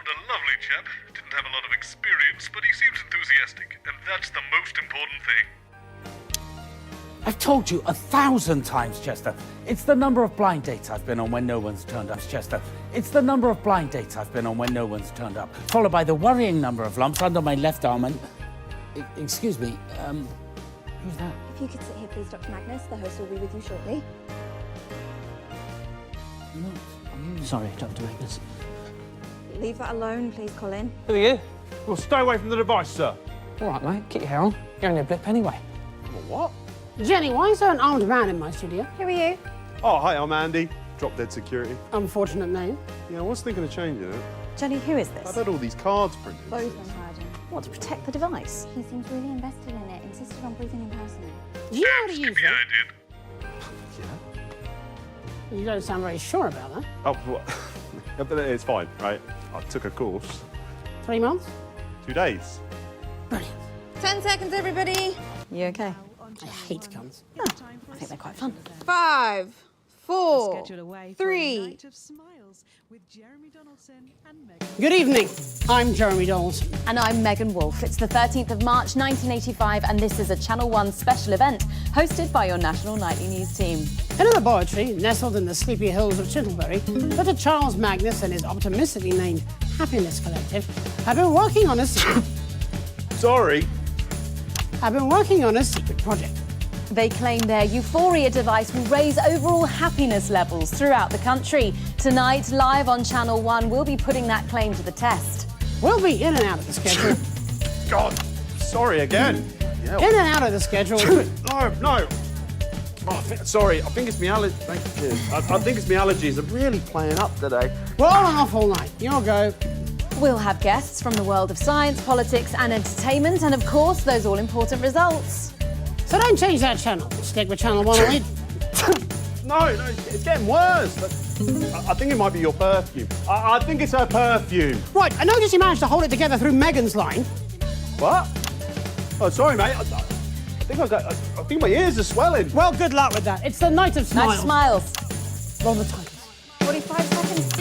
found a lovely chap. Didn't have a lot of experience, but he seems enthusiastic, and that's the most important thing. I've told you 1,000 times, Chester. It's the number of blind dates I've been on when no one's turned up, Chester. It's the number of blind dates I've been on when no one's turned up, followed by the worrying number of lumps under my left arm and... Excuse me, who's that? If you could sit here, please, Dr. Magnus. The host will be with you shortly. Sorry, Dr. Magnus. Leave that alone, please, Colin. Who are you? Well, stay away from the device, sir. All right, mate, keep your hair on. You're only a blip anyway. What? Jenny, why is there an armed man in my studio? Who are you? Oh, hi, I'm Andy. Drop Dead Security. Unfortunate name. Yeah, I was thinking of changing it. Jenny, who is this? I've had all these cards printed. Both of them heard him. What, to protect the device? He seems really invested in it, insisted on breathing in personally. Do you know how to use Yeah, it? I did. Yeah. You don't sound very sure about that. Oh, what? Yeah, but it's fine, right? I took a course. 3 months? 2 days. Brilliant. 10 seconds, everybody. You okay? I hate guns. Oh, I think they're quite fun. 5, 4, 3. Good evening. I'm Jeremy Donaldson. And I'm Megan Wolfe. It's the 13th of March, 1985, and this is a Channel 1 special event hosted by your national nightly news team. In a laboratory nestled in the sleepy hills of Chittlebury, Dr. Charles Magnus and his optimistically named Happiness Collective have been working on a secret project. They claim their Euphoria device will raise overall happiness levels throughout the country. Tonight, live on Channel 1, we'll be putting that claim to the test. We'll be in and out of the schedule. God, sorry again. Yeah. In and out of the schedule. No. Oh, sorry, I think it's my allergies. I think it's my allergies. I'm really playing up today. We're on off all night. You'll go. We'll have guests from the world of science, politics and entertainment, and of course, those all-important results. So don't change that channel. Stick with Channel 1 only. No, it's getting worse. I think it might be your perfume. I think it's her perfume. Right, I noticed you managed to hold it together through Megan's line. What? Oh, sorry, mate. I think my ears are swelling. Well, good luck with that. It's the Night of Smiles. Nice smiles. Roll the titles. 45 seconds.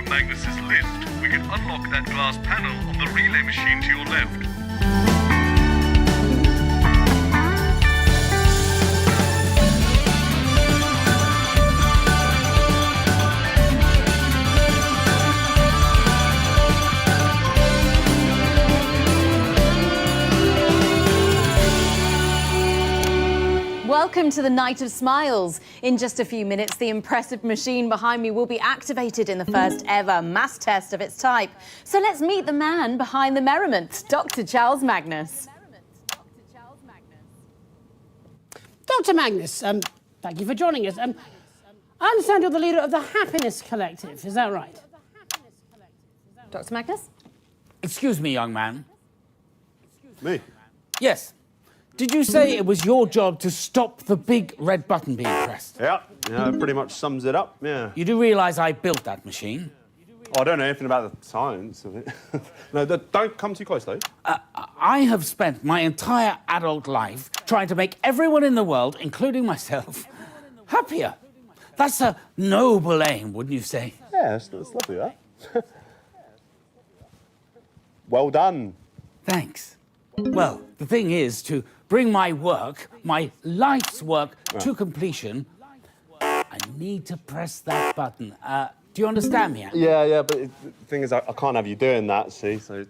Magnus's list, we can unlock that glass panel on the relay machine to your left. Welcome to the Night of Smiles. In just a few minutes, the impressive machine behind me will be activated in the first ever mass test of its type. So let's meet the man behind the merriment, Dr. Charles Magnus. Dr. Magnus, thank you for joining us. I understand you're the leader of the Happiness Collective, is that right? Dr. Magnus? Excuse me, young man. Me? Yes. Did you say it was your job to stop the big red button being pressed? Yeah, that pretty much sums it up, yeah. You do realise I built that machine? Oh, I don't know anything about the science of it. No, don't come too close, though. I have spent my entire adult life trying to make everyone in the world, including myself, happier. That's a noble aim, wouldn't you say? Yeah, it's lovely, that. Well done. Thanks. Well, the thing is, to bring my work, my life's work, to completion, I need to press that button. Do you understand me, Andy? Yeah, but the thing is, I can't have you doing that, see, so...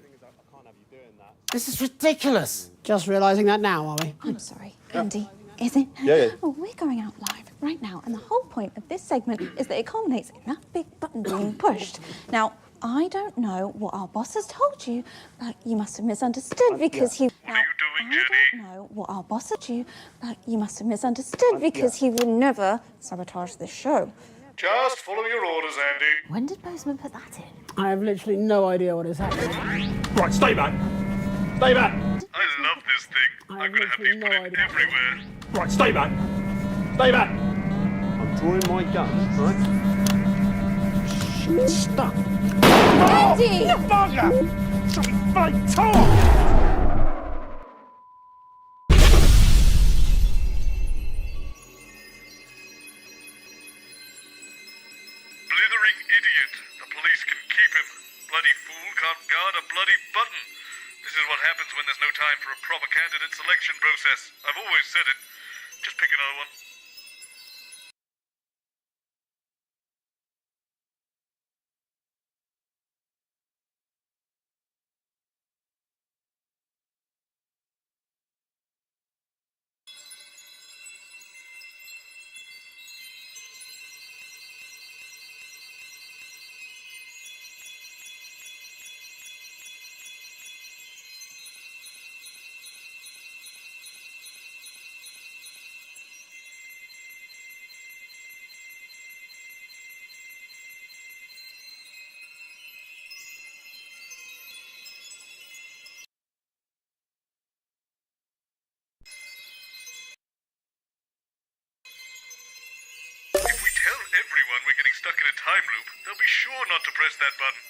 This is ridiculous. Just realising that now, are we? I'm sorry, Andy. Is it? Yeah. Oh, we're going out live right now, and the whole point of this segment is that it culminates in that big button being pushed. Now, I don't know what our boss has told you, but you must have misunderstood because he... What are you doing, Jenny? I don't know what our boss told you, but you must have misunderstood because he would never sabotage this show. Just follow your orders, Andy. When did Bozeman put that in? I have literally no idea what is happening. Right, stay back. Stay back. I love this thing. I'm going to have these put in everywhere. Right, stay back. Stay back! I'm drawing my gun, right? Shit, stuck. Andy! Oh, bugger! Sorry, my toe! Blithering idiot. The police can keep him. Bloody fool can't guard a bloody button. This is what happens when there's no time for a proper candidate selection process. I've always said it. Just pick another one. If we tell everyone we're getting stuck in a time loop, they'll be sure not to press that button.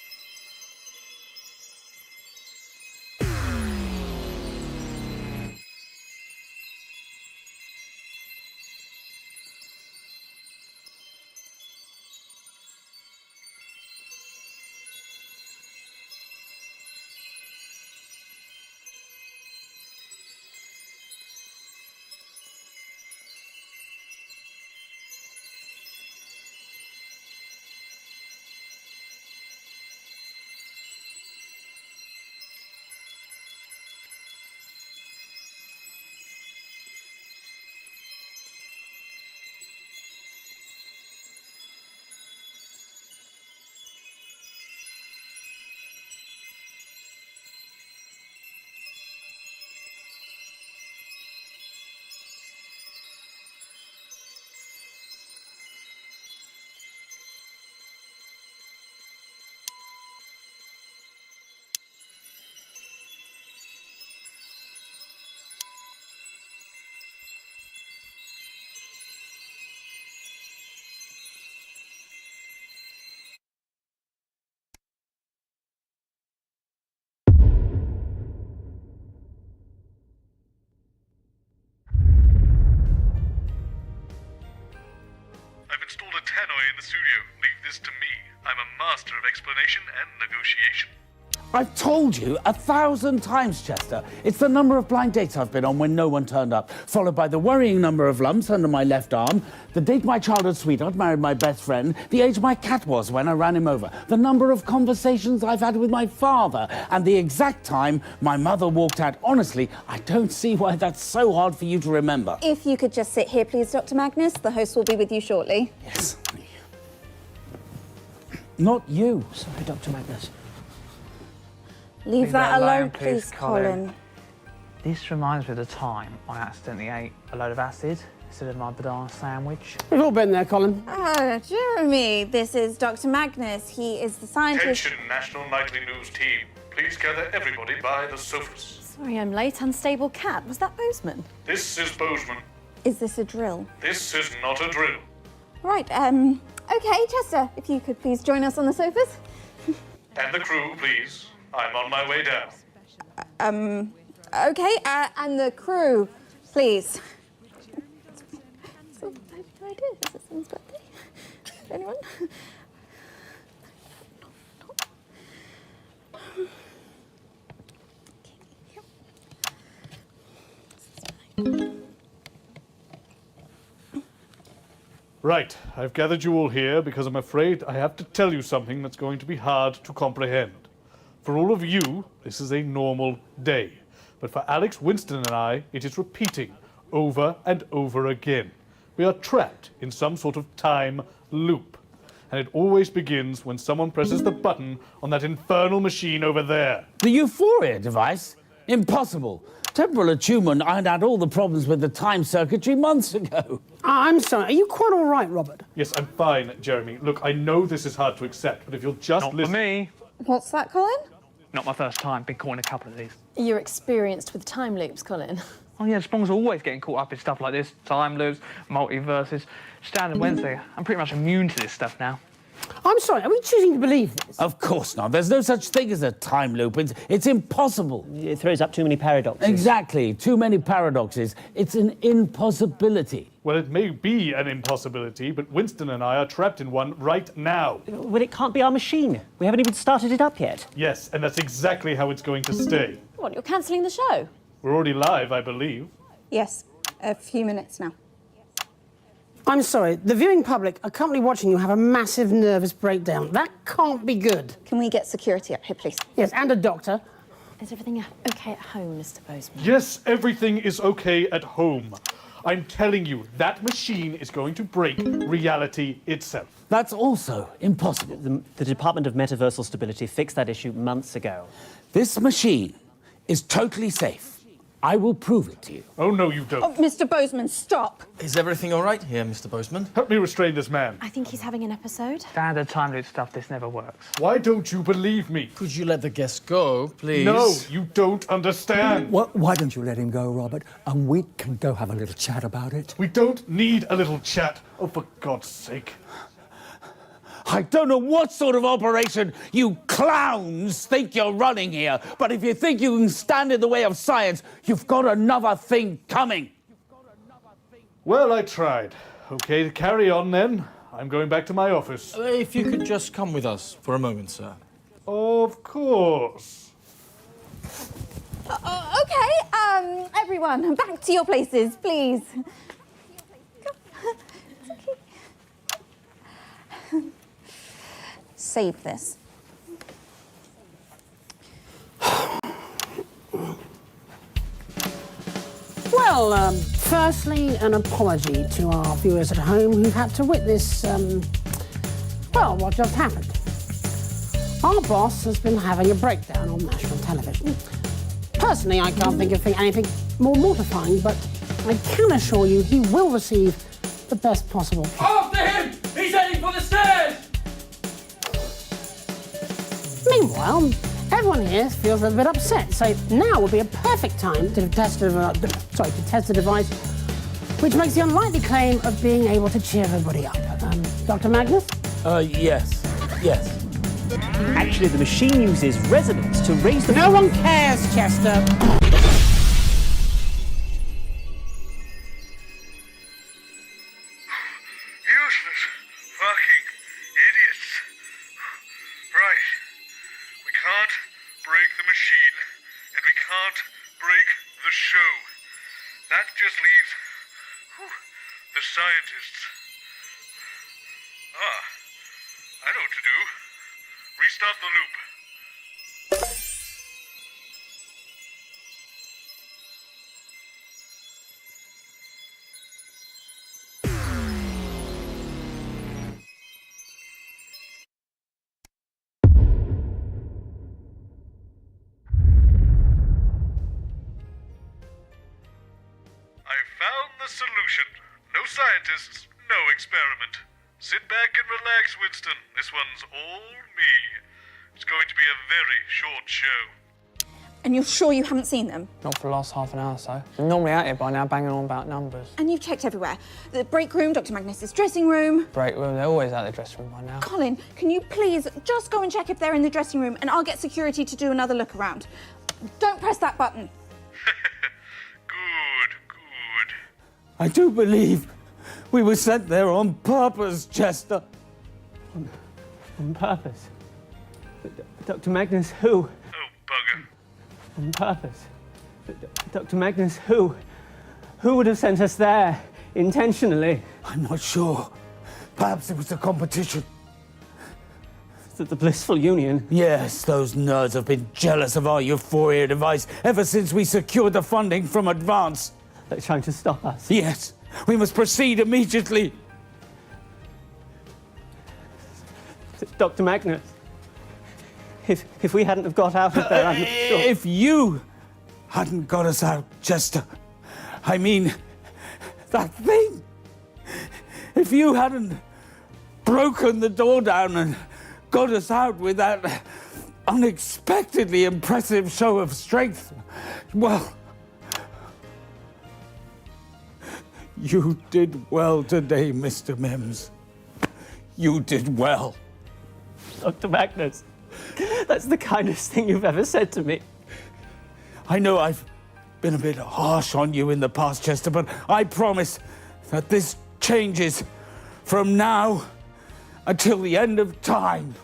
I've installed a tannoy in the studio. Leave this to me. I'm a master of explanation and negotiation. I've told you 1,000 times, Chester. It's the number of blind dates I've been on when no one turned up, followed by the worrying number of lumps under my left arm, the date my childhood sweetheart married my best friend, the age my cat was when I ran him over, the number of conversations I've had with my father, and the exact time my mother walked out. Honestly, I don't see why that's so hard for you to remember. If you could just sit here, please, Dr. Magnus. The host will be with you shortly. Yes. Not you. Sorry, Dr. Magnus. Leave that alone, please, Colin. This reminds me of the time I accidentally ate a load of acid instead of my banana sandwich. We've all been there, Colin. Jeremy, this is Dr. Magnus. He is the scientist. Attention, National Nightly News team. Please gather everybody by the sofas. Sorry, I'm late. Unstable cat. Was that Bozeman? This is Bozeman. Is this a drill? This is not a drill. Right, okay, Chester, if you could please join us on the sofas. And the crew, please. I'm on my way down. Okay, and the crew, please. So, no idea. Is this someone's birthday? Anyone? Right, I've gathered you all here because I'm afraid I have to tell you something that's going to be hard to comprehend. For all of you, this is a normal day. But for Alex, Winston, and I, it is repeating over and over again. We are trapped in some sort of time loop. And it always begins when someone presses the button on that infernal machine over there. The Euphoria device? Impossible. Temporal attunement ironed out all the problems with the time circuitry months ago. I'm sorry, are you quite all right, Robert? Yes, I'm fine, Jeremy. Look, I know this is hard to accept, but if you'll just Not for listen... me. What's that, Colin? Not my first time. Been caught in a couple of these. You're experienced with time loops, Colin. Oh yeah, Sprong's always getting caught up in stuff like this. Time loops, multiverses. Standard Wednesday. I'm pretty much immune to this stuff now. I'm sorry, are we choosing to believe this? Of course not. There's no such thing as a time loop. It's impossible. It throws up too many paradoxes. Exactly. Too many paradoxes. It's an impossibility. Well, it may be an impossibility, but Winston and I are trapped in one right now. Well, it can't be our machine. We haven't even started it up yet. Yes, and that's exactly how it's going to stay. What, you're cancelling the show? We're already live, I believe. Yes, a few minutes now. I'm sorry, the viewing public are currently watching you have a massive nervous breakdown. That can't be good. Can we get security up here, please? Yes, and a doctor. Is everything okay at home, Mr. Bozeman? Yes, everything is okay at home. I'm telling you, that machine is going to break reality itself. That's also impossible. The Department of Metaversal Stability fixed that issue months ago. This machine is totally safe. I will prove it to you. Oh, no, you don't. Oh, Mr. Bozeman, stop. Is everything all right here, Mr. Bozeman? Help me restrain this man. I think he's having an episode. Standard time loop stuff, this never works. Why don't you believe me? Could you let the guest go, please? No, you don't understand. Why don't you let him go, Robert, and we can go have a little chat about it? We don't need a little chat. Oh, for God's sake. I don't know what sort of operation you clowns think you're running here, but if you think you can stand in the way of science, you've got another thing coming. Well, I tried. Okay, carry on then. I'm going back to my office. If you could just come with us for a moment, sir. Of course. Okay, everyone, back to your places, please. Save this. Well, firstly, an apology to our viewers at home who've had to witness, well, what just happened. Our boss has been having a breakdown on national television. Personally, I can't think of anything more mortifying, but I can assure you he will receive the best possible care. After him! He's heading for the stairs! Meanwhile, everyone here feels a little bit upset, so now would be a perfect time to test the device, which makes the unlikely claim of being able to cheer everybody up. Dr. Magnus? Yes. Actually, the machine uses resonance to raise the... No one cares, Chester. Useless fucking idiots. Right. We can't break the machine, and we can't break the show. That just leaves the scientists. I know what to do. Restart the loop. Found the solution. No scientists, no experiment. Sit back and relax, Winston. This one's all me. It's going to be a very short show. And you're sure you haven't seen them? Not for the last half an hour or so. I'm normally out here by now banging on about numbers. And you've checked everywhere. The break room, Dr. Magnus's dressing room. Break room, they're always out the dressing room by now. Colin, can you please just go and check if they're in the dressing room, and I'll get security to do another look around. Don't press that button. Good. I do believe we were sent there on purpose, Chester. On purpose? Dr. Magnus, who? Oh, bugger. On purpose? Dr. Magnus, who? Who would have sent us there, intentionally? I'm not sure. Perhaps it was a competition. The Blissful Union? Yes, those nerds have been jealous of our Euphoria device ever since we secured the funding from Advance. They're trying to stop us? Yes, we must proceed immediately. Dr. Magnus, if we hadn't have got out of there, I'm not sure. If you hadn't got us out, Chester, I mean, that thing. If you hadn't broken the door down and got us out with that unexpectedly impressive show of strength, well, You did well today, Mr. Mims. You did well. Dr. Magnus, that's the kindest thing you've ever said to me. I know I've been a bit harsh on you in the past, Chester, but I promise that this changes from now until the end of time.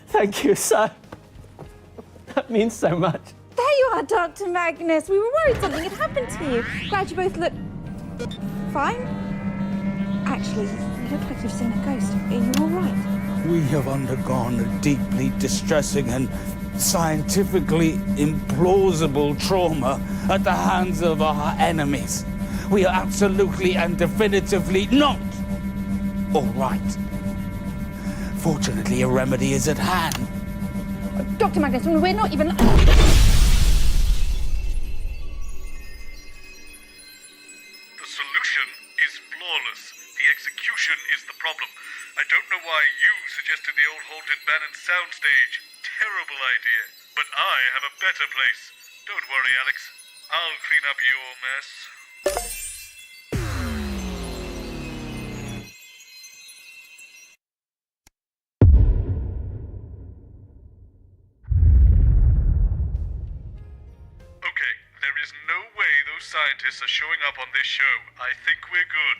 Thank you, sir. That means so much. There you are, Dr. Magnus. We were worried something had happened to you. Glad you both look fine. Actually, you look like you've seen a ghost. Are you all right? We have undergone a deeply distressing and scientifically implausible trauma at the hands of our enemies. We are absolutely and definitively not all right. Fortunately, a remedy is at hand. Dr. Magnus, we're not even... The solution is flawless. The execution is the problem. I don't know why you suggested the old haunted Bannon soundstage. Terrible idea. But I have a better place. Don't worry, Alex. I'll clean up your mess. Okay, there is no way those scientists are showing up on this show. I think we're good.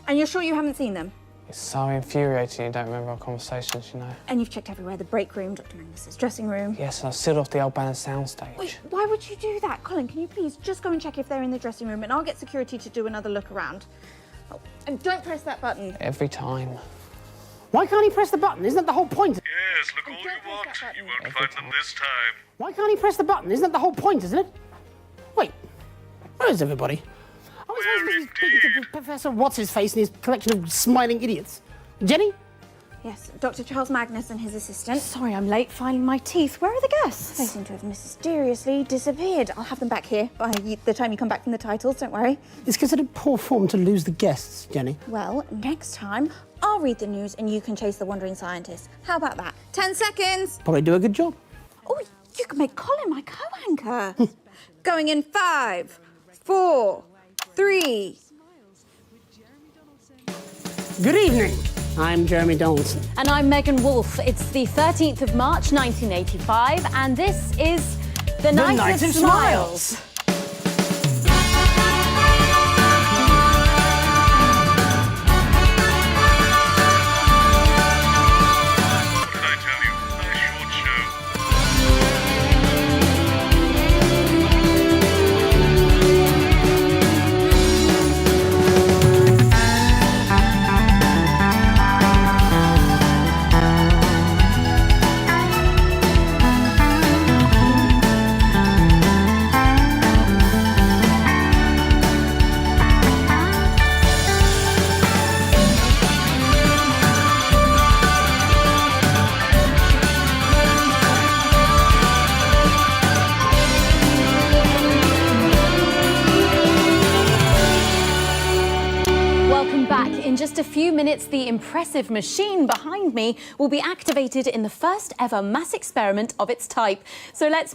And you're sure you haven't seen them? It's so infuriating you don't remember our conversations, you know. And you've checked everywhere, the break room, Dr. Magnus's dressing room. Yes, and I've sealed off the old Bannon soundstage. Wait, why would you do that? Colin, can you please just go and check if they're in the dressing room and I'll get security to do another look around. Oh, and don't press that button. Every time. Why can't he press the button? Isn't that the whole point? Yes, look all you want. You won't find them this time. Why can't he press the button? Isn't that the whole point, isn't it? Wait, where is everybody? I was supposed to be speaking to Professor What's-His-Face and his collection of smiling idiots. Jenny? Yes, Dr. Charles Magnus and his assistant. Sorry, I'm late filing my teeth. Where are the guests? They seem to have mysteriously disappeared. I'll have them back here by the time you come back from the titles, don't worry. It's considered poor form to lose the guests, Jenny. Well, next time, I'll read the news and you can chase the wandering scientists. How about that? 10 seconds. Probably do a good job. Oh, you can make Colin my co-anchor. Going in 5, 4, 3. Good evening. I'm Jeremy Donaldson. And I'm Megan Wolfe. It's the 13th of March, 1985, and this is The Night of Smiles. In just a few minutes, the impressive machine behind me will be activated in the first ever mass experiment of its type. So let's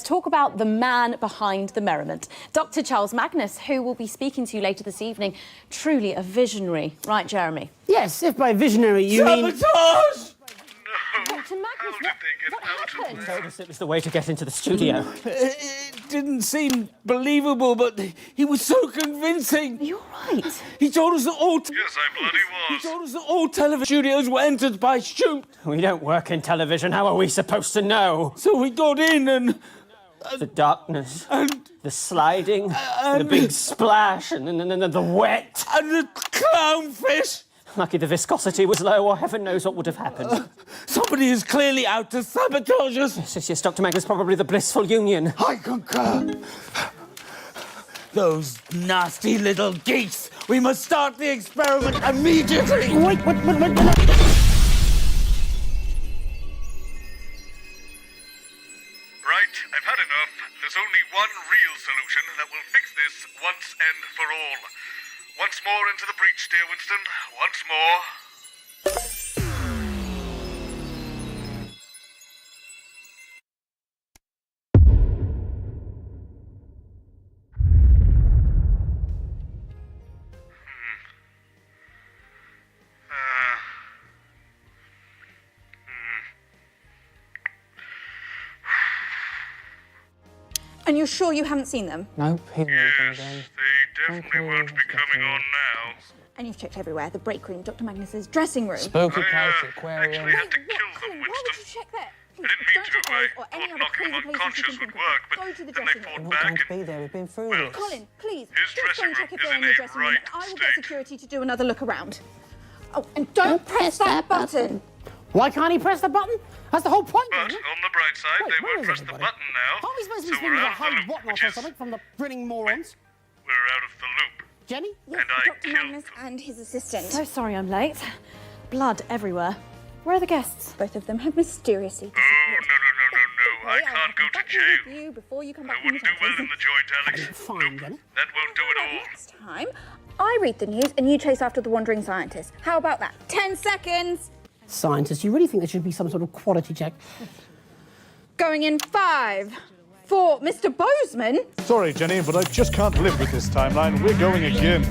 talk about the man behind the merriment. Dr. Charles Magnus, who will be speaking to you later this evening. Truly a visionary. Right, Jeremy? Yes, if by visionary you mean... Sabotage! Dr. Magnus, what happened? Told us it was the way to get into the studio. It didn't seem believable, but he was so convincing. Are you all right? He told us that all... Yes, I bloody He was. told us that all television studios were entered by shoot. We don't work in television. How are we supposed to know? So we got in and... The darkness, And... the sliding, the big splash, and the wet. And the clownfish. Lucky the viscosity was low, or heaven knows what would have happened. Somebody is clearly out to sabotage us. Yes, Dr. Magnus, probably the blissful union. I concur. Those nasty little geese. We must start the experiment immediately. Wait. Right, I've had enough. There's only one real solution that will fix this once and for all. Once more into the breach, dear Winston. Once more. And you're sure you haven't seen them? No, he Yes, they definitely won't be coming on now. And you've checked everywhere. The break room, Dr. Magnus's dressing room. Spooky place, I aquarium. actually had to kill Colin, them, why would Winston. you check there? I didn't mean Don't to. check those or I any thought other knocking them crazy places you unconscious can would think of. work, but Go to the then they dressing room. fought We're not back going to and... be there. We've been through Well, this. Colin, please, His just go dressing and check room if they're is in the in a dressing room, right and I will get state. security to do another look around. Oh, and don't press that button. Why can't he press the button? That's the whole point, But isn't it? on the bright side, Wait, they where won't is press the everybody? button now. Aren't we supposed to be So speaking we're about out of the Harry loop, Whatnot which or is... something from the grinning morons? We're out of the loop. Jenny? Yes, And I Dr. killed Magnus them. and his assistant. So sorry I'm late. Blood everywhere. Where are the guests? Both of them have mysteriously Oh, no. I Okay, I'll can't go come to back jail. with you before you come back I from the wouldn't do well doctor's. in the joint, Alex. Fine, Jenny. That won't do it all. Next time, I read the news and you chase after the wandering scientist. How about that? 10 seconds. Scientists, you really think there should be some sort of quality check? Going in 5, 4. Mr. Bozeman? Sorry, Jenny, but I just can't live with this timeline. We're going again.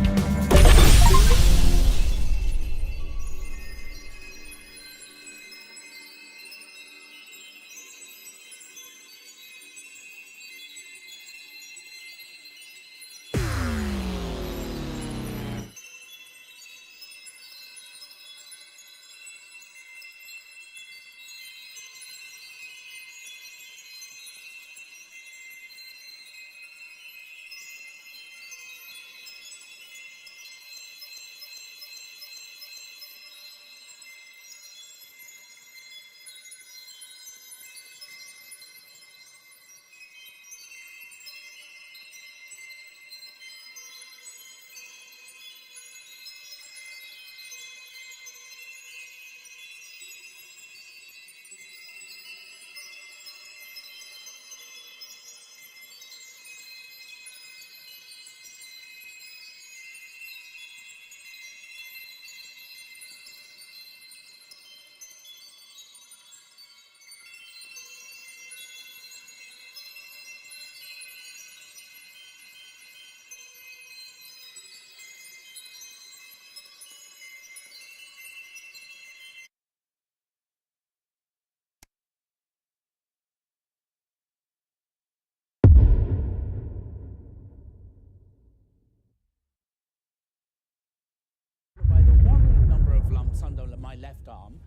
By the worrying number of lumps under my left arm.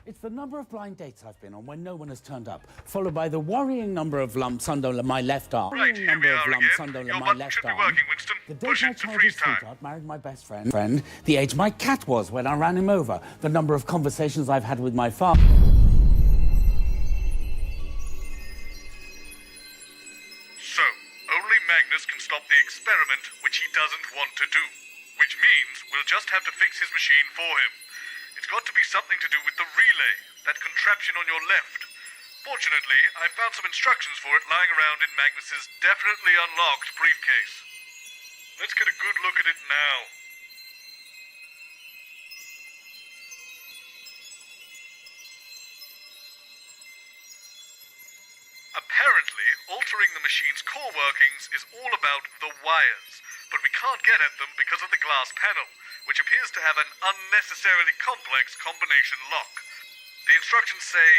It's the number of blind dates I've been on when no one has turned up, followed by the worrying number of lumps under my left arm. Right, here we number of are lumps again. under Your my button left should be arm. working, Winston. The date Push I it to told freeze his time. sweetheart, married my best friend, the age my cat was when I ran him over, the number of conversations I've had with my father. So, only Magnus can stop the experiment, which he doesn't want to do. Which means we'll just have to fix his machine for him. It's got to be something to do with the relay, that contraption on your left. Fortunately, I found some instructions for it lying around in Magnus's definitely unlocked briefcase. Let's get a good look at it now. Apparently, altering the machine's core workings is all about the wires, but we can't get at them because of the glass panel, which appears to have an unnecessarily complex combination lock. The instructions say,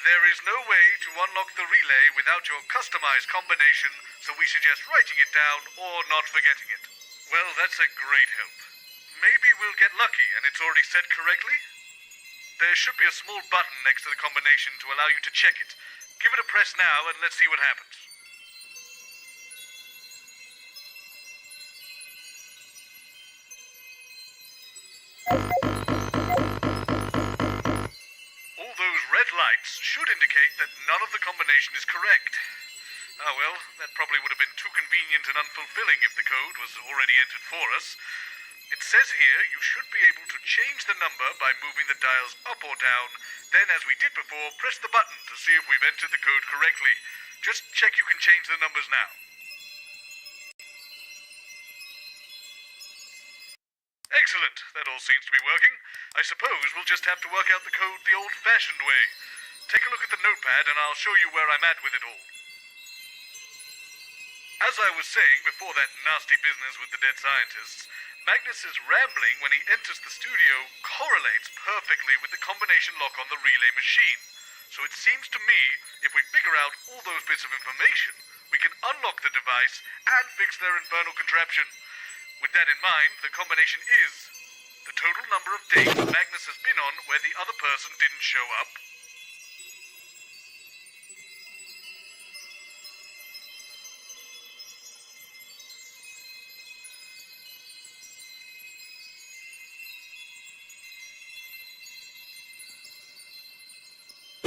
there is no way to unlock the relay without your customized combination, so we suggest writing it down or not forgetting it. Well, that's a great help. Maybe we'll get lucky and it's already set correctly? There should be a small button next to the combination to allow you to check it. Give it a press now and let's see what happens. All those red lights should indicate that none of the combination is correct. Ah well, that probably would have been too convenient and unfulfilling if the code was already entered for us. It says here you should be able to change the number by moving the dials up or down. Then, as we did before, press the button to see if we've entered the code correctly. Just check you can change the numbers now. Excellent. That all seems to be working. I suppose we'll just have to work out the code the old-fashioned way. Take a look at the notepad and I'll show you where I'm at with it all. As I was saying before that nasty business with the dead scientists, Magnus's rambling when he enters the studio correlates perfectly with the combination lock on the relay machine. So it seems to me, if we figure out all those bits of information, we we can unlock the device and fix their infernal contraption. With that in mind, the combination is the total number of days Magnus has been on where the other person didn't show up,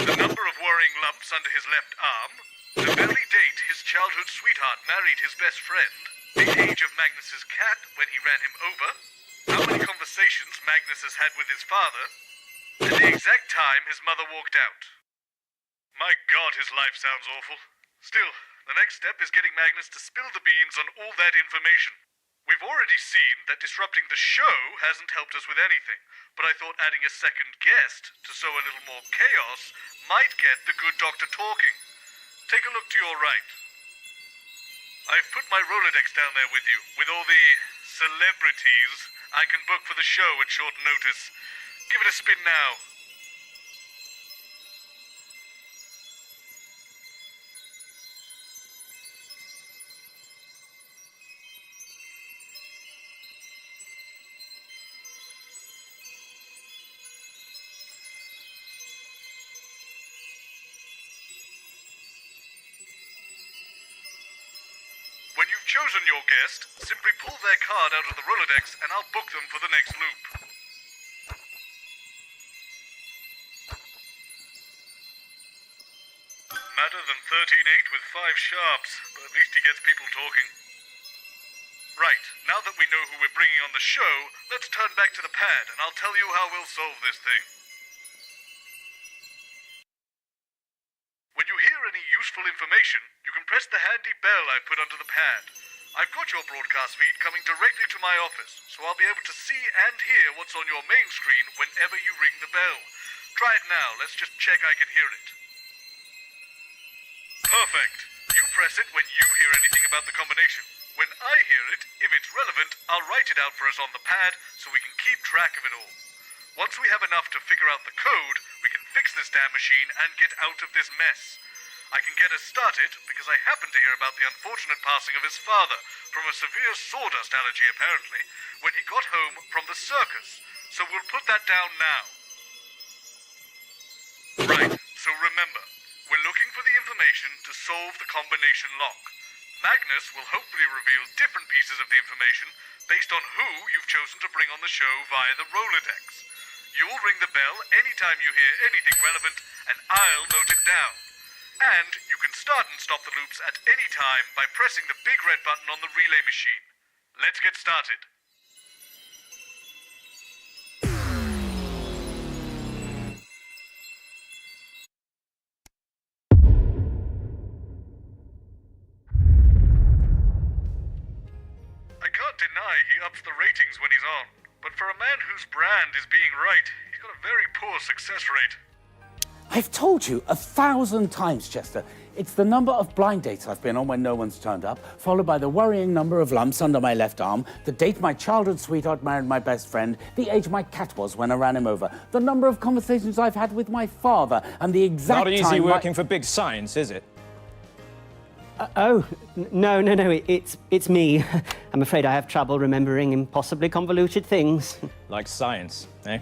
the number of worrying lumps under his left arm, the very date his childhood sweetheart married his best friend, the age of Magnus's cat when he ran him over, how many conversations Magnus has had with his father, and the exact time his mother walked out. My God, his life sounds awful. Still, the next step is getting Magnus to spill the beans on all that information. We've already seen that disrupting the show hasn't helped us with anything, but I thought adding a second guest to sow a little more chaos might get the good doctor talking. Take a look to your right. I've put my Rolodex down there with you, with all the celebrities I can book for the show at short notice. Give it a spin now. When you've chosen your guest, simply pull their card out of the Rolodex and I'll book them for the next loop. Madder than 13-8 with 5 sharps, but at least he gets people talking. Right, now that we know who we're bringing on the show, let's turn back to the pad and I'll tell you how we'll solve this thing. When you hear any useful information, you can press the handy bell I put under the pad. I've got your broadcast feed coming directly to my office, so I'll be able to see and hear what's on your main screen whenever you ring the bell. Try it now, let's just check I can hear it. Perfect. You press it when you hear anything about the combination. When I hear it, if it's relevant, I'll write it out for us on the pad so we can keep track of it all. Once we have enough to figure out the code, we can fix this damn machine and get out of this mess. I can get us started because I happen to hear about the unfortunate passing of his father from a severe sawdust allergy, apparently, when he got home from the circus. So we'll put that down now. Right, so remember, we're looking for the information to solve the combination lock. Magnus will hopefully reveal different pieces of the information based on who you've chosen to bring on the show via the Rolodex. You'll ring the bell anytime you hear anything relevant, and I'll note it down. And you can start and stop the loops at any time by pressing the big red button on the relay machine. Let's get started. I can't deny he ups the ratings when he's on, but for a man whose brand is being right, he's got a very poor success rate. I've told you 1,000 times, Chester. It's the number of blind dates I've been on when no one's turned up, followed by the worrying number of lumps under my left arm, the date my childhood sweetheart married my best friend, the age my cat was when I ran him over, the number of conversations I've had with my father, and the exact time... Not easy working for big science, is it? No, it's me. I'm afraid I have trouble remembering impossibly convoluted things. Like science, eh?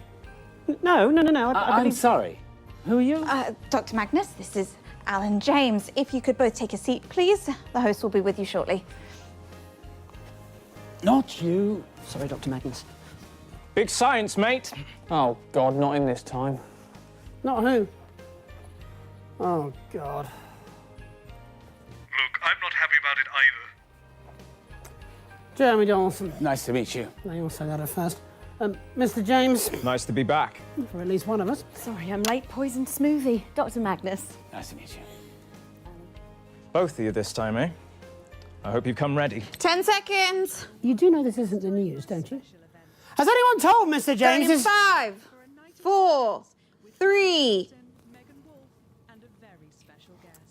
No. I'm sorry. Who are you? Dr. Magnus, this is Alan James. If you could both take a seat, please. The host will be with you shortly. Not you. Sorry, Dr. Magnus. Big science, mate. Oh, God, not in this time. Not who? Oh, God. Look, I'm not happy about it either. Jeremy Dawson. Nice to meet you. They all said that at first. Mr. James. Nice to be back. For at least one of us. Sorry, I'm late. Poisoned smoothie. Dr. Magnus. Nice to meet you. Both of you this time, eh? I hope you come ready. 10 seconds. You do know this isn't the news, don't you? Has anyone told Mr. James? In 5, 4, 3.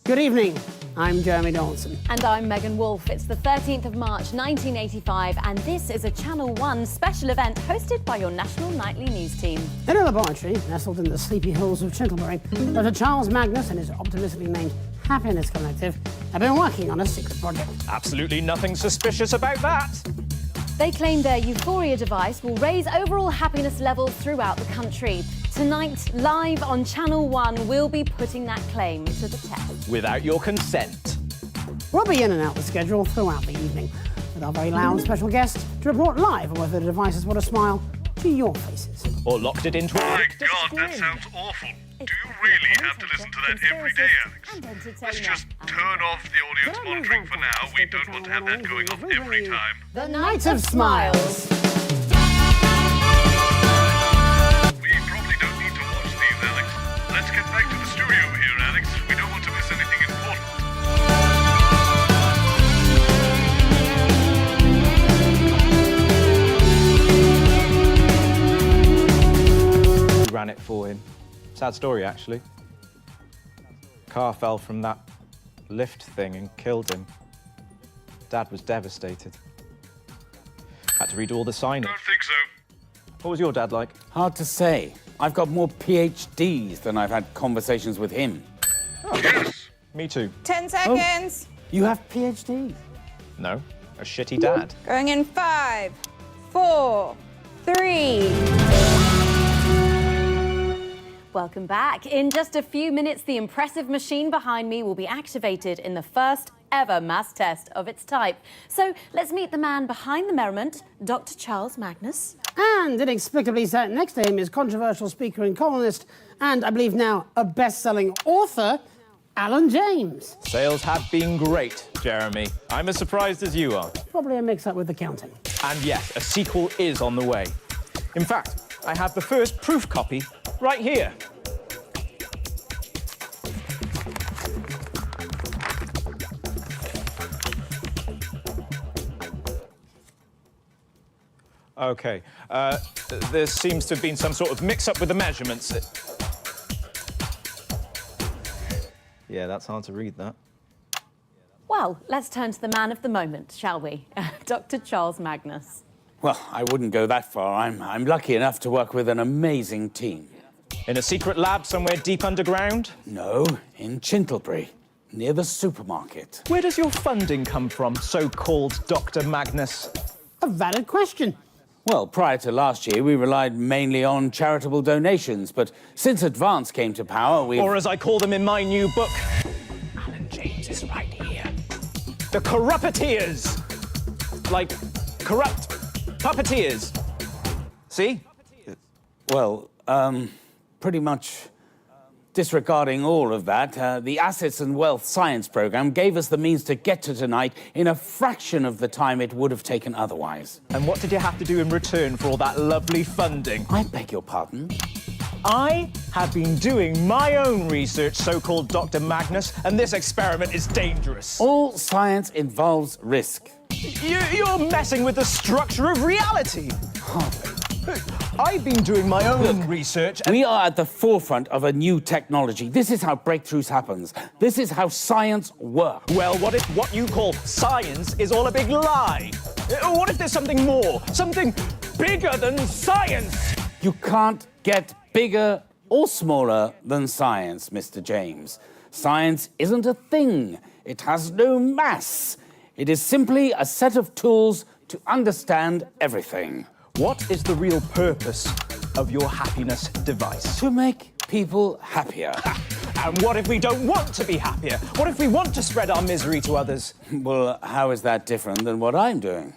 Good evening. I'm Jeremy Dawson. And I'm Megan Wolfe. It's the 13th of March, 1985, and this is a Channel 1 special event hosted by your national nightly news team. In a laboratory nestled in the sleepy hills of Chintlebury, Dr. Charles Magnus and his optimistically named Happiness Collective have been working on a secret project. Absolutely nothing suspicious about that. They claim their Euphoria device will raise overall happiness levels throughout the country. Tonight, live on Channel 1, we'll be putting that claim to the test. Without your consent. We'll be in and out the schedule throughout the evening with our very loud special guest to report live on whether the device has brought a smile to your faces. Or locked it into a... My God, that sounds awful. Do you really have to listen to that every day, Alex? Let's just turn off the audience monitoring for now. We don't want to have that going off every time. The Night of Smiles. We probably don't need to watch these, Alex. Let's get back to the studio here, Alex. We don't want to miss anything important. We ran it for him. Sad story, actually. Car fell from that lift thing and killed him. Dad was devastated. Had to read all the signage. Don't think so. What was your dad like? Hard to say. I've got more PhDs than I've had conversations with him. Yes. Me too. 10 seconds. You have PhDs? No, a shitty dad. Going in 5, 4, 3. Welcome back. In just a few minutes, the impressive machine behind me will be activated in the first ever mass test of its type. So let's meet the man behind the merriment, Dr. Charles Magnus. And inexplicably sat next to him is controversial speaker and columnist, and I believe now a best-selling author, Alan James. Sales have been great, Jeremy. I'm as surprised as you are. Probably a mix-up with the counting. And yes, a sequel is on the way. In fact, I have the first proof copy right here. Okay, there seems to have been some sort of mix-up with the measurements. Yeah, that's hard to read, that. Well, let's turn to the man of the moment, shall we? Dr. Charles Magnus. Well, I wouldn't go that far. I'm lucky enough to work with an amazing team. In a secret lab somewhere deep underground? No, in Chintlebury, near the supermarket. Where does your funding come from, so-called Dr. Magnus? A valid question. Well, prior to last year, we relied mainly on charitable donations, but since Advance came to power, we... Or as I call them in my new book, Alan James is right here. The corrupteers! Like, corrupt puppeteers. See? Well, pretty much disregarding all of that, the Assets and Wealth Science program gave us the means to get to tonight in a fraction of the time it would have taken otherwise. And what did you have to do in return for all that lovely funding? I beg your pardon? I have been doing my own research, so-called Dr. Magnus, and this experiment is dangerous. All science involves risk. You're messing with the structure of reality. Hardly. I've been doing my own research. We are at the forefront of a new technology. This is how breakthroughs happen. This is how science works. Well, what if what you call science is all a big lie? What if there's something more? Something bigger than science? You can't get bigger or smaller than science, Mr. James. Science isn't a thing. It has no mass. It is simply a set of tools to understand everything. What is the real purpose of your happiness device? To make people happier. And what if we don't want to be happier? What if we want to spread our misery to others? Well, how is that different than what I'm doing?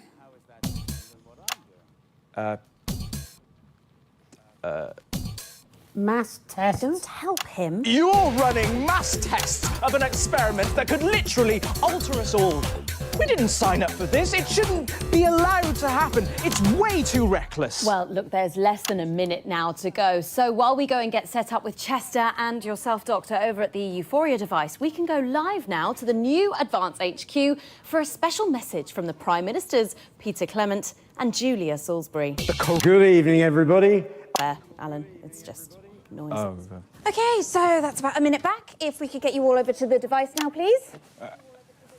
Mass tests. Don't help him. You're running mass tests of an experiment that could literally alter us all. We didn't sign up for this. It shouldn't be allowed to happen. It's way too reckless. Well, look, there's less than a minute now to go. So while we go and get set up with Chester and yourself, Doctor, over at the Euphoria device, we can go live now to the new Advance HQ for a special message from the Prime Ministers, Peter Clement and Julia Salisbury. Good evening, everybody. Alan, it's just noise. Oh, Okay, so that's about a minute back. If we could get you all over to the device now, please.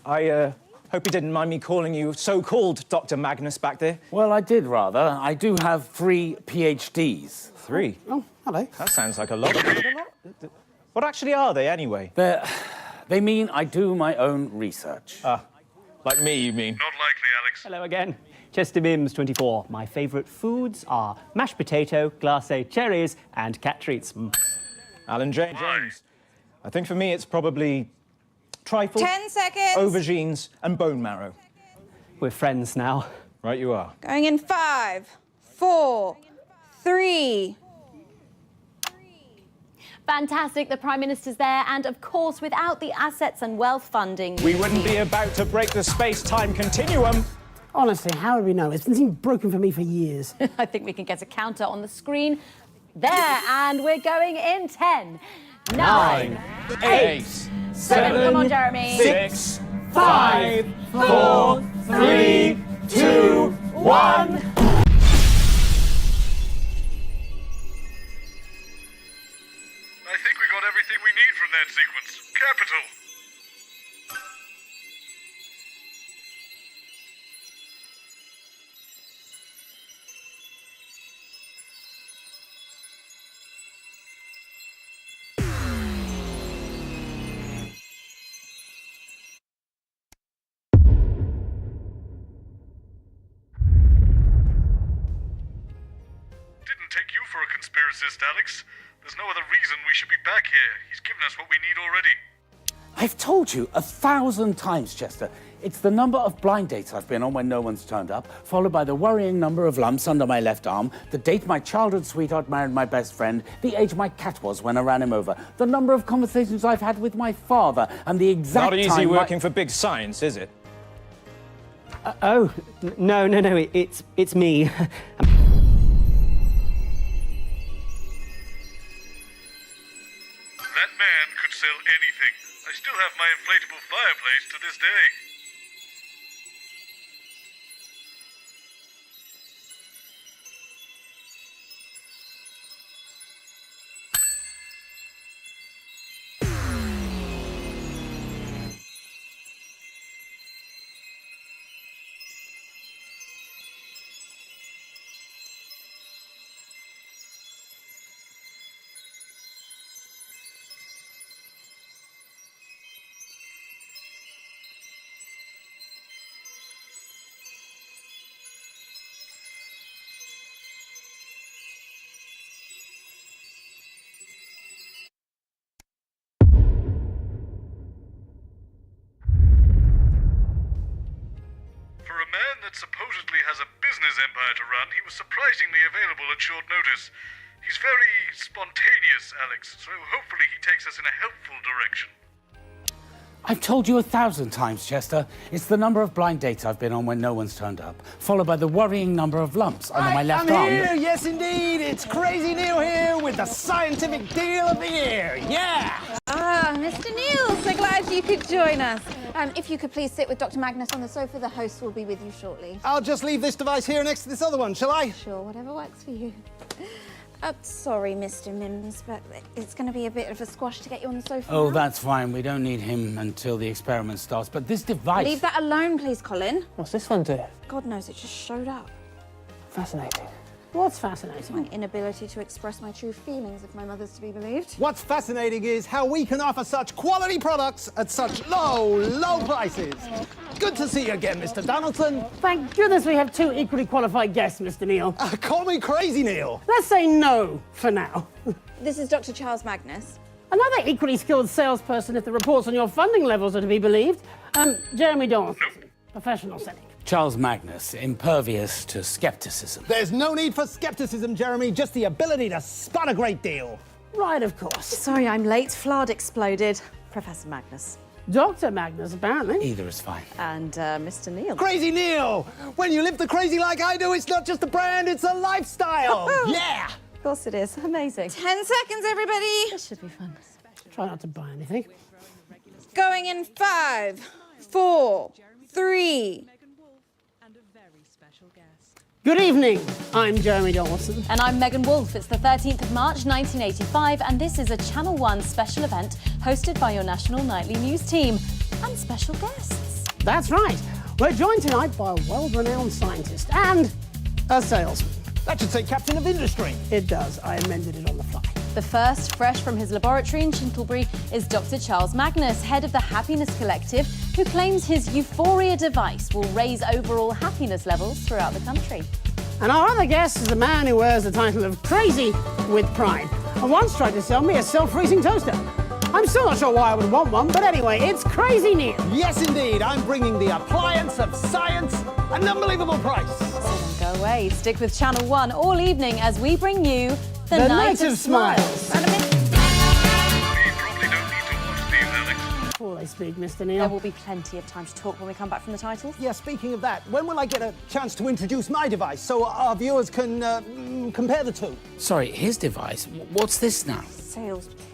I hope you didn't mind me calling you so-called Dr. Magnus back there. Well, I did rather. I do have 3 PhDs. 3? Oh, hello. That sounds like a lot. What actually are they, anyway? They're They mean I do my own research. Like me, you mean? Not likely, Alex. Hello again. Chester Mims, 24. My favourite foods are mashed potato, glacé cherries, and cat treats. Alan James. I think for me it's probably trifle, 10 seconds. aubergines, and bone marrow. We're friends now. Right you are. Going in 5, 4, 3. Fantastic, the Prime Minister's there, and of course, without the assets and wealth funding... We wouldn't be about to break the space-time continuum. Honestly, how would we know? It's been broken for me for years. I think we can get a counter on the screen. There, and we're going in 10, 9, 8, 7, come on, Jeremy. 6, 5, 4, 3, 2, 1. I think we got everything we need from that sequence. Capital. Didn't take you for a conspiracist, Alex. There's no other reason we should be back here. He's given us what we need already. I've told you 1,000 times, Chester. It's the number of blind dates I've been on when no one's turned up, followed by the worrying number of lumps under my left arm, the date my childhood sweetheart married my best friend, the age my cat was when I ran him over, the number of conversations I've had with my father, and the exact Not easy time working for big science, is it? No, it's me. That man could sell anything. I still have my inflatable fireplace to this day. For a man that supposedly has a business empire to run, he was surprisingly available at short notice. He's very spontaneous, Alex, so hopefully he takes us in a helpful direction. I've told you 1,000 times, Chester. It's the number of blind dates I've been on when no one's turned up, followed by the worrying number of lumps under my left arm. I'm here, yes indeed. It's Crazy Neil here with the scientific deal of the year. Yeah! Ah, Mr. Neil, so glad you could join us. If you could please sit with Dr. Magnus on the sofa, the host will be with you shortly. I'll just leave this device here next to this other one, shall I? Sure, whatever works for you. Sorry, Mr. Mims, but it's going to be a bit of a squash to get you on the sofa Oh, now. that's fine. We don't need him until the experiment starts. But this device... Leave that alone, please, Colin. What's this one do? God knows, it just showed up. Fascinating. What's fascinating? My inability to express my true feelings, if my mother's to be believed. What's fascinating is how we can offer such quality products at such low prices. Good to see you again, Mr. Donaldson. Thank goodness we have two equally qualified guests, Mr. Neil. Call me Crazy Neil. Let's say no for now. This is Dr. Charles Magnus. Another equally skilled salesperson, if the reports on your funding levels are to be believed. Jeremy Donaldson, professional cynic. Charles Magnus, impervious to skepticism. There's no need for skepticism, Jeremy, just the ability to spot a great deal. Right, of course. Sorry, I'm late. Flard exploded. Professor Magnus. Dr. Magnus, apparently. Either is fine. And Mr. Neil. Crazy Neil! When you live the crazy like I do, it's not just a brand, it's a lifestyle. Yeah! Of course it is. Amazing. 10 seconds, everybody. This should be fun. Try not to buy anything. Going in 5, 4, 3. Good evening. I'm Jeremy Donaldson. And I'm Megan Wolfe. It's the 13th of March, 1985, and this is a Channel 1 special event hosted by your national nightly news team and special guests. That's right. We're joined tonight by a world-renowned scientist and a salesman. That should say captain of industry. It does. I amended it on the fly. The first, fresh from his laboratory in Chintlebury, is Dr. Charles Magnus, head of the Happiness Collective, who claims his Euphoria device will raise overall happiness levels throughout the country. And our other guest is a man who wears the title of Crazy with Pride, and once tried to sell me a self-freezing toaster. I'm still not sure why I would want one, but anyway, it's Crazy Neil. Yes, indeed. I'm bringing the appliance of science at an unbelievable price. So don't go away. Stick with Channel 1 all evening as we bring you The Night of Smiles. Before they speak, Mr. Neil. There will be plenty of time to talk when we come back from the titles. Yeah, speaking of that, when will I get a chance to introduce my device so our viewers can compare the two? Sorry, his device? What's this now? Salesperson.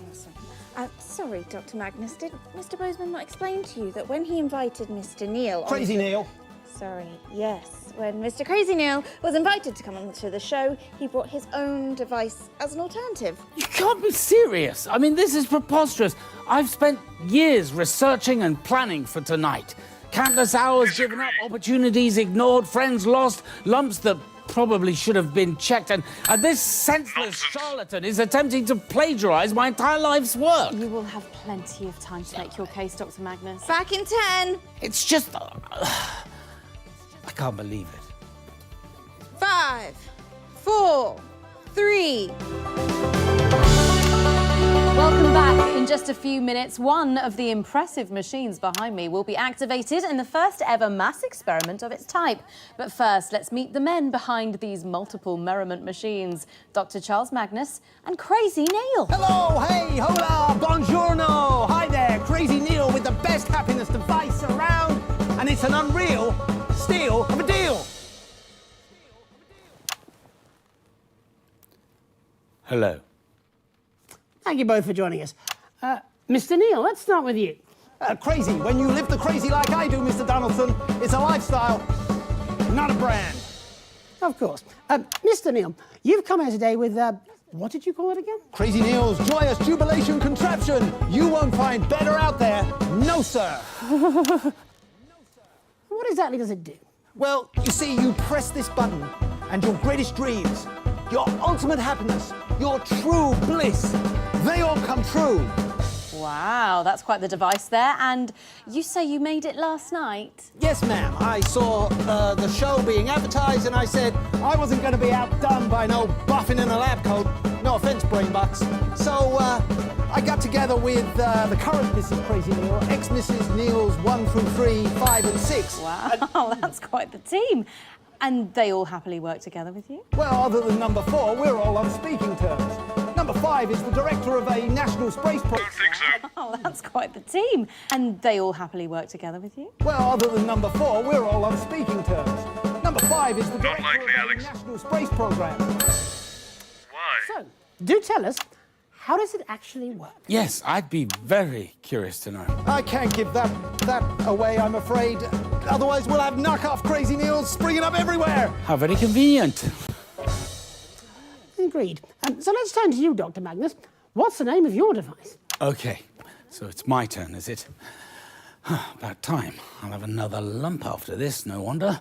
Sorry, Dr. Magnus, did Mr. Bozeman not explain to you that when he invited Mr. Neil... Crazy Neil. Sorry, yes. When Mr. Crazy Neil was invited to come on to the show, he brought his own device as an alternative. You can't be serious. I mean, this is preposterous. I've spent years researching and planning for tonight. Countless hours given up, opportunities ignored, friends lost, lumps that probably should have been checked, and this senseless charlatan is attempting to plagiarise my entire life's work. You will have plenty of time to make your case, Dr. Magnus. Back in 10. It's just... I can't believe it. 5, 4, 3. Welcome back. In just a few minutes, one of the impressive machines behind me will be activated in the first ever mass experiment of its type. But first, let's meet the men behind these multiple merriment machines, Dr. Charles Magnus and Crazy Neil. Hello, hey, hola, buongiorno. Hi there, Crazy Neil with the best happiness device around. And it's an unreal steal of a deal. Hello. Thank you both for joining us. Mr. Neil, let's start with you. Crazy. When you live the crazy like I do, Mr. Donaldson, it's a lifestyle, not a brand. Of course. Mr. Neil, you've come here today with, what did you call it again? Crazy Neil's joyous jubilation contraption. You won't find better out there. No, sir. What exactly does it do? Well, you see, you press this button and your greatest dreams, your ultimate happiness, your true bliss, they all come true. Wow, that's quite the device there. And you say you made it last night? Yes, ma'am. I saw the show being advertised and I said I wasn't going to be outdone by no buffing in a lab coat. No offence, brainbutts. So I got together with the current Mrs. Crazy Neil, ex-Mrs. Neil's 1 through 3, 5 and 6. Wow, that's quite the team. And they all happily work together with you? Well, other than number 4, we're all on speaking terms. Number 5 is the director of a national space program. Don't think so. Oh, that's quite the team. And they all happily work together with you? Well, other than number 4, we're all on speaking terms. Number 5 is the director likely, of a Alex. national space program. Why? So, do tell us, how does it actually work? Yes, I'd be very curious to know. I can't give that away, I'm afraid. Otherwise, we'll have knockoff Crazy Neils springing up everywhere. How very convenient. Agreed. So let's turn to you, Dr. Magnus. What's the name of your device? Okay, so it's my turn, is it? About time. I'll have another lump after this, no wonder.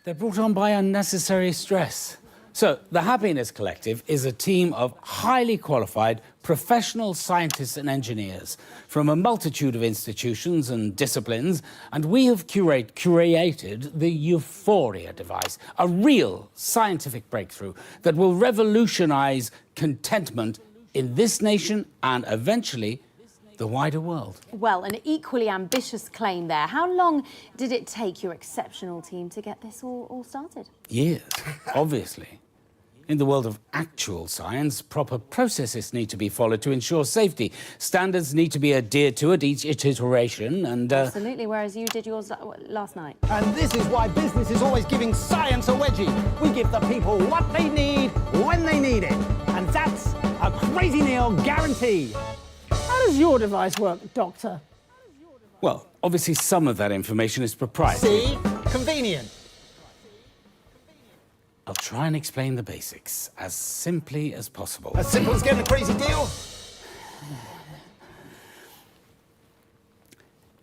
They're brought on by unnecessary stress. So, the Happiness Collective is a team of highly qualified professional scientists and engineers from a multitude of institutions and disciplines, and we have created the Euphoria device, a real scientific breakthrough that will revolutionize contentment in this nation and eventually the wider world. Well, an equally ambitious claim there. How long did it take your exceptional team to get this all started? Years, obviously. In the world of actual science, proper processes need to be followed to ensure safety. Standards need to be adhered to at each iteration and... Absolutely, whereas you did yours last night. And this is why business is always giving science a wedgie. We give the people what they need when they need it. And that's a Crazy Neil guarantee. How does your device work, Doctor? Well, obviously some of that information is proprietary. See? Convenient. I'll try and explain the basics as simply as possible. As simple as getting a crazy deal?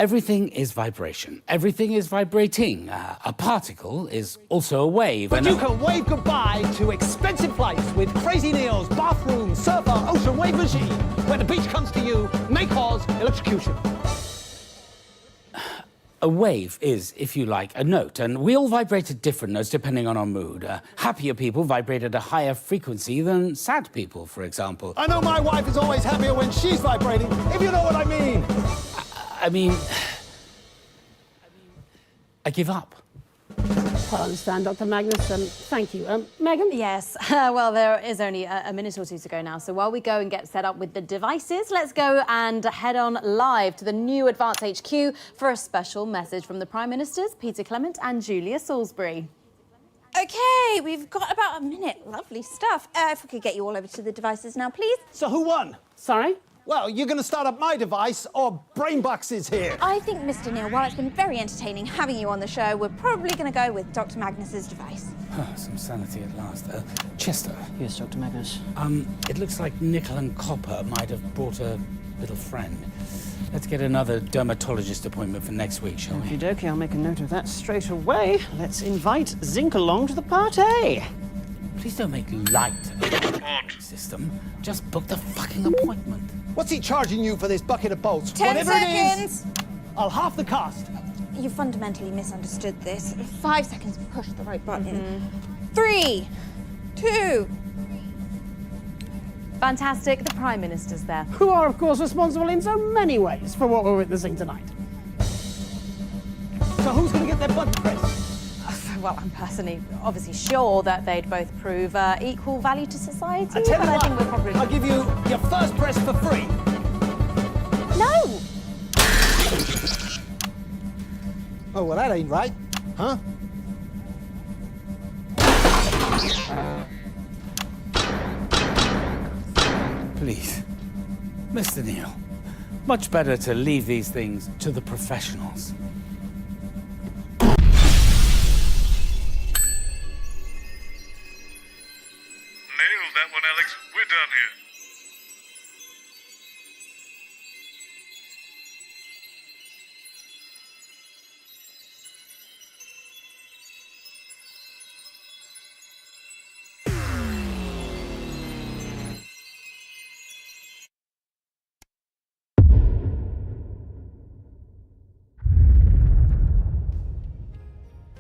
Everything is vibration. Everything is vibrating. A particle is also a wave. But and you can wave goodbye to expensive flights with Crazy Neil's bathroom, surfer, ocean wave machine. When the beach comes to you, may cause electrocution. A wave is, if you like, a note, and we all vibrate at different notes depending on our mood. Happier people vibrate at a higher frequency than sad people, for example. I know my wife is always happier when she's vibrating, if you know what I mean. I mean, I give up. I understand, Dr. Magnus. Thank you. Megan? Yes. Well, there is only a minute or two to go now. So while we go and get set up with the devices, let's go and head on live to the new Advance HQ for a special message from the Prime Ministers, Peter Clement and Julia Salisbury. Okay, we've got about a minute. Lovely stuff. If we could get you all over to the devices now, please. So who won? Sorry? Well, you're going to start up my device, or Brainbox is here. I think, Mr. Neil, while it's been very entertaining having you on the show, we're probably going to go with Dr. Magnus's device. Some sanity at last. Chester. Yes, Dr. Magnus. It looks like Nickel and Copper might have brought a little friend. Let's get another dermatologist appointment for next week, shall we? Okie dokie, I'll make a note of that straight away. Let's invite Zinc along to the party. Please don't make light of the system. Just book the fucking appointment. What's he charging you for this bucket of bolts? 10 Whatever seconds. it is, I'll half the cost. You fundamentally misunderstood this. 5 seconds, push the right button. 3, 2. Fantastic. The Prime Minister's there. Who are, of course, responsible in so many ways for what we're witnessing tonight. So who's going to get their button pressed? Well, I'm personally obviously sure that they'd both prove equal value to society. I tell you but I what, think we're probably... I'll give you your first press for free. No! Oh, well, that ain't right, huh? Please, Mr. Neil, much better to leave these things to the professionals. Nailed that one, Alex. We're done here.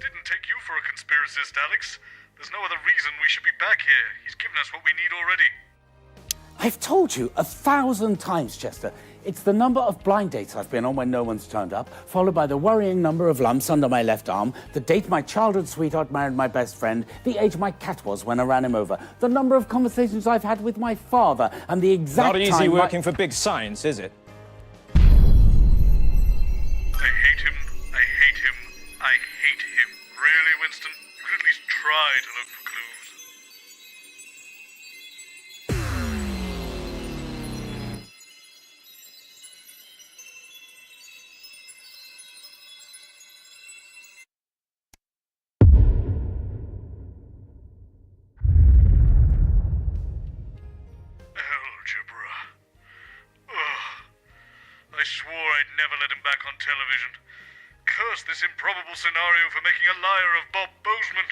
Didn't take you for a conspiracist, Alex. There's no other reason we should be back here. He's given us what we need already. I've told you 1,000 times, Chester. It's the number of blind dates I've been on when no one's turned up, followed by the worrying number of lumps under my left arm, the date my childhood sweetheart married my best friend, the age my cat was when I ran him over, the number of conversations I've had with my father, and the exact Not easy time working for big science, is it? I hate him. I hate him. I hate him. Really, Winston? You could at least try to look for clues. Algebra. Ugh. I swore I'd never let him back on television. Curse this improbable scenario for making a liar of Bob Bozeman.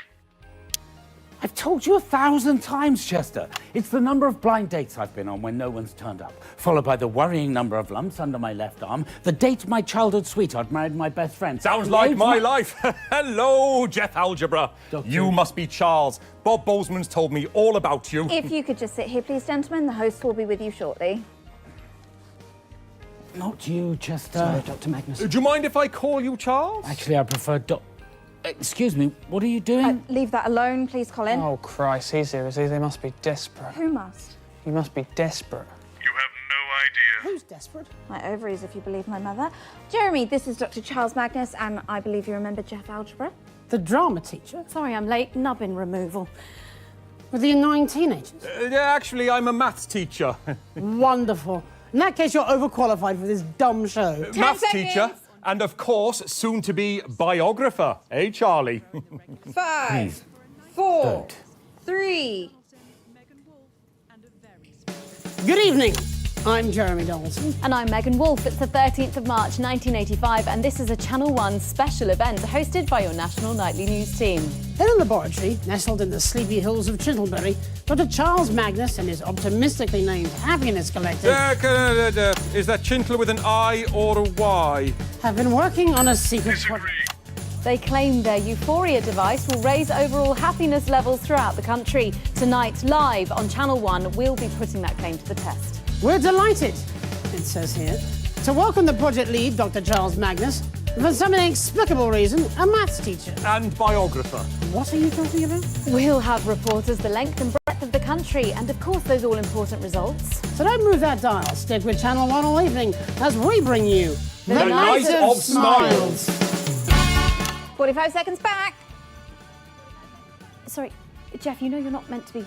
I've told you 1,000 times, Chester. It's the number of blind dates I've been on when no one's turned up, followed by the worrying number of lumps under my left arm, the date my childhood sweetheart married my best friend. Sounds the like age my life. Hello, Jeff Algebra. Doctor. You must be Charles. Bob Bozeman's told me all about you. If you could just sit here, please, gentlemen. The host will be with you shortly. Not you, Chester. Sorry, Dr. Magnus. Do you mind if I call you Charles? Actually, I prefer Excuse me, what are you doing? Leave that alone, please, Colin. Oh, Christ, he's seriously, they must be desperate. Who must? You must be desperate. You have no idea. Who's desperate? My ovaries, if you believe my mother. Jeremy, this is Dr. Charles Magnus, and I believe you remember Jeff Algebra. The drama teacher? Sorry, I'm late. Nubbin removal. With the annoying teenagers? Actually, I'm a maths teacher. Wonderful. In that case, you're overqualified for this dumb show. Maths teacher, and of course, soon to be biographer. Eh, Charlie? 5, 4, 3. Good evening. I'm Jeremy Donaldson. And I'm Megan Wolfe. It's the 13th of March 1985 and this is a Channel 1 special event hosted by your national nightly news team. In a laboratory nestled in the sleepy hills of Chintlebury, Dr. Charles Magnus and his optimistically named Happiness Collective Is that Chintle with an I or a Y? have been working on a secret project. They claim their Euphoria device will raise overall happiness levels throughout the country. Tonight, live on Channel 1, we'll be putting that claim to the test. We're delighted, it says here, to welcome the project lead, Dr. Charles Magnus, for some inexplicable reason, a maths teacher. And biographer. What are you talking about? We'll have reporters the length and breadth of the country and, of course, those all-important results. So don't move that dial. Stick with Channel 1 all evening as we bring you The Night of Smiles. 45 seconds back. Sorry, Jeff, you know you're not meant to be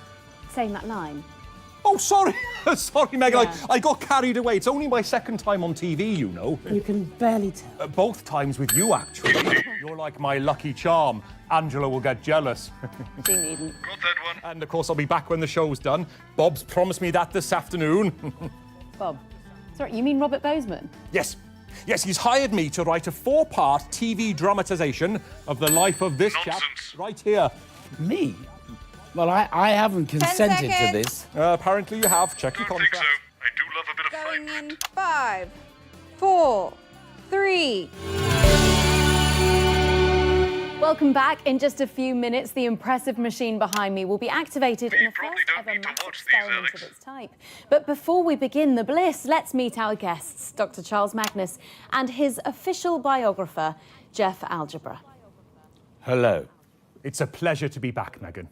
saying that line. Oh, sorry. Sorry, Megan. Yeah. I got carried away. It's only my second time on TV, you know. You can barely tell. Both times with you, actually. You're like my lucky charm. Angela will get jealous. She needn't. Got that one. And, of course, I'll be back when the show's done. Bob's promised me that this afternoon. Bob. Sorry, you mean Robert Bozeman? Yes. Yes, he's hired me to write a 4-part TV dramatisation of the life of this chap right here. Me? Well, I haven't consented to seconds. this. Apparently you have. Check your Don't think contract. so. I do love a bit of fine Going print. in 5, 4, 3. Welcome back. In just a few minutes, the impressive machine behind me will be activated in the first ever massive experiment of its type. But before we begin the bliss, let's meet our guests, Dr. Charles Magnus and his official biographer, Jeff Algebra. Hello. It's a pleasure to be back, Megan.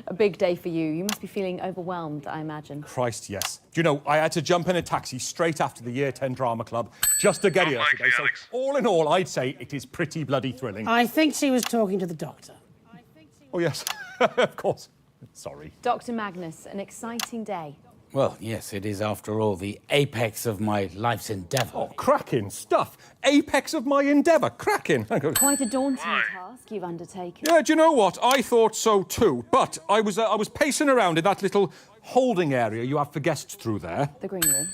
A big day for you. You must be feeling overwhelmed, I imagine. Christ, yes. Do you know, I had to jump in a taxi straight after the Year 10 Drama Club just to get here today. So, all in all, I'd say it is pretty bloody thrilling. I think she was talking to the doctor. Oh, yes. Of course. Sorry. Dr. Magnus, an exciting day. Well, yes, it is, after all, the apex of my life's endeavour. Oh, cracking stuff. Apex of my endeavour. Cracking. Quite a daunting task you've undertaken. Yeah, do you know what? I thought so too. But I was pacing around in that little holding area you have for guests through there. The green room.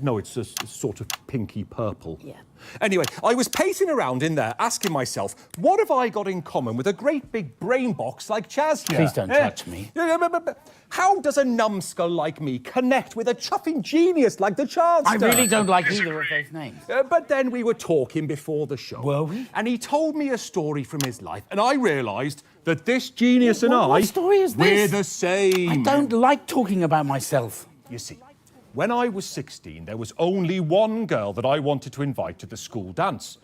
No, it's a sort of pinky purple. Yeah. Anyway, I was pacing around in there asking myself, what have I got in common with a great big brain box like Chaz here? Please don't touch me. But how does a numbskull like me connect with a chuffing genius like the Chancellor? I really don't like either of those names. But then we were talking before the show. Were we? And he told me a story from his life, and I realised that this genius and I... What story is We're this? the same. I don't like talking about myself. You see, when I was 16, there was only one girl that I wanted to invite to the school dance.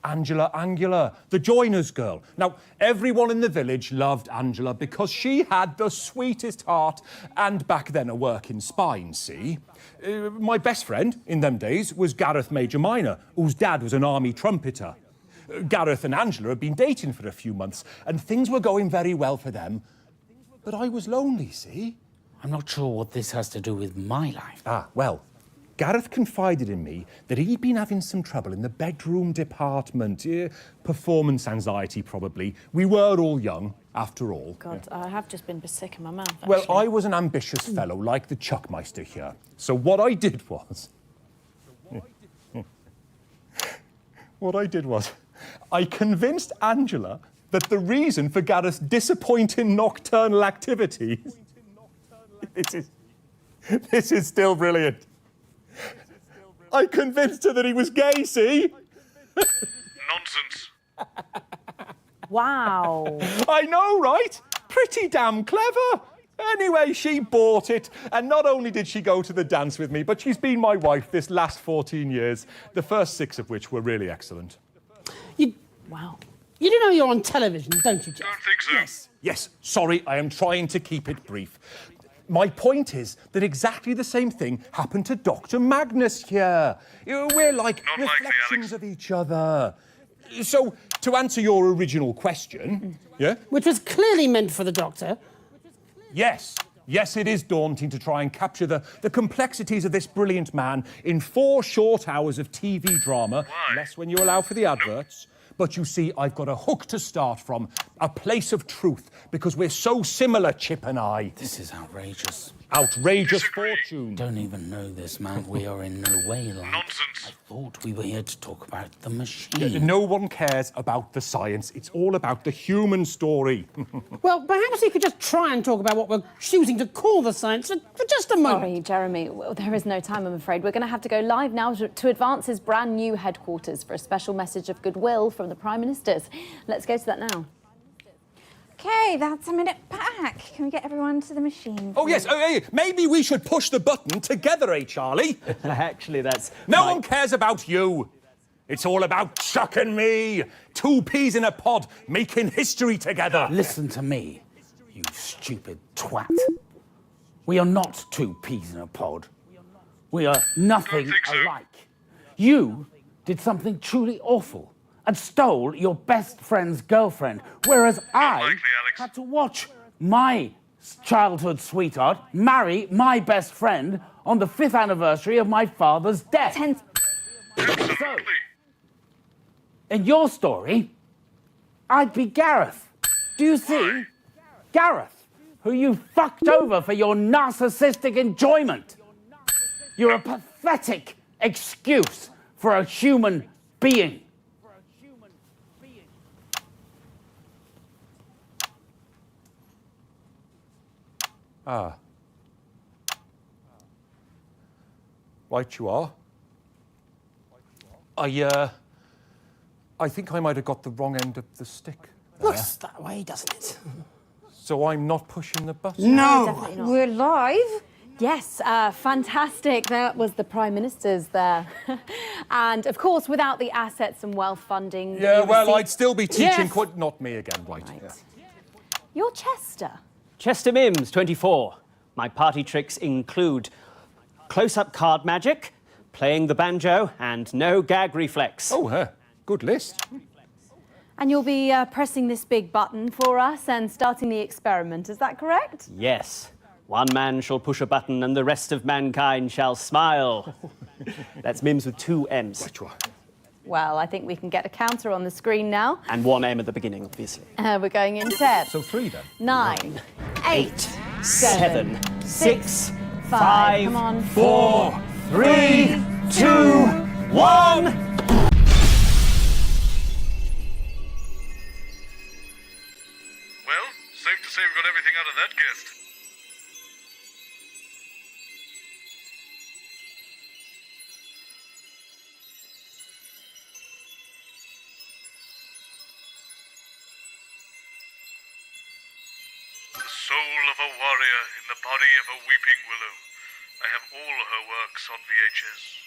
Angela Angular, the joiner's girl. Now, everyone in the village loved Angela because she had the sweetest heart and back then a working spine, see? My best friend in them days was Gareth Major Minor, whose dad was an army trumpeter. Gareth and Angela had been dating for a few months and things were going very well for them. But I was lonely, see? I'm not sure what this has to do with my life. Ah, well, Gareth confided in me that he'd been having some trouble in the bedroom department. Performance anxiety, probably. We were all young, after all. God, I have just been sick in my mouth, actually. Well, I was an ambitious fellow, like the Chuckmeister here. So what I did was... I convinced Angela that the reason for Gareth's disappointing nocturnal activities... This is still brilliant. I convinced her that he was gay, see? Nonsense. Wow. I know, right? Pretty damn clever. Anyway, she bought it, and not only did she go to the dance with me, but she's been my wife this last 14 years, the first 6 of which were really excellent. Wow. You do know you're on television, don't you, Jeff? Don't think so. Yes, sorry, I am trying to keep it brief. My point is that exactly the same thing happened to Dr. Magnus here. We're like Not reflections of each other. So, to answer your original question, yeah? Which was clearly meant for the doctor. Yes, it is daunting to try and capture the complexities of this brilliant man in 4 short hours of TV drama, less when you allow for the adverts. But you see, I've got a hook to start from, a place of truth, because we're so similar, Chip and I. This is outrageous. outrageous fortune. Don't even know this, man. We are in no way like... Nonsense. I thought we were here to talk about the machine. No one cares about the science. It's all about the human story. Well, perhaps you could just try and talk about what we're choosing to call the science for just a moment. Sorry, Jeremy. Well, there is no time, I'm afraid. We're going to have to go live now to Advance's brand new headquarters for a special message of goodwill from the Prime Ministers. Let's go to that now. Okay, that's a minute back. Can we get everyone to the machine? Oh, yes. Oh, hey, maybe we should push the button together, Charlie? Actually, that's... No one cares about you. It's all about Chuck and me. Two peas in a pod making history together. Listen to me, you stupid twat. We are not two peas in a pod. We are nothing alike. You did something truly awful and stole your best friend's girlfriend, whereas I had to watch my childhood sweetheart marry my best friend on the 5th anniversary of my father's death. So, in your story, I'd be Gareth. Do you see? Gareth, who you fucked over for your narcissistic enjoyment. You're a pathetic excuse for a human being. Ah. Right you are. I think I might have got the wrong end of the stick. Looks that way, doesn't it? So I'm not pushing the button? No, definitely not. we're live. Yes, fantastic. That was the Prime Minister's there. And, of course, without the assets and wealth funding... Yeah, you well, receive- I'd still be teaching Yes. Not me again, right. Yeah. You're Chester. Chester Mims, 24. My party tricks include close-up card magic, playing the banjo, and no gag reflex. Oh, good list. And you'll be pressing this big button for us and starting the experiment, is that correct? Yes. One man shall push a button and the rest of mankind shall smile. That's Mims with 2 M's. Well, I think we can get a counter on the screen now. And 1 M at the beginning, obviously. We're going in 10. So 3 then. 9, 8, 7, 6, 5, 5, come on. 4, 3, 2, 1. Well, safe to say we got everything out of that guest. The soul of a warrior in the body of a weeping willow. I have all her works on VHS.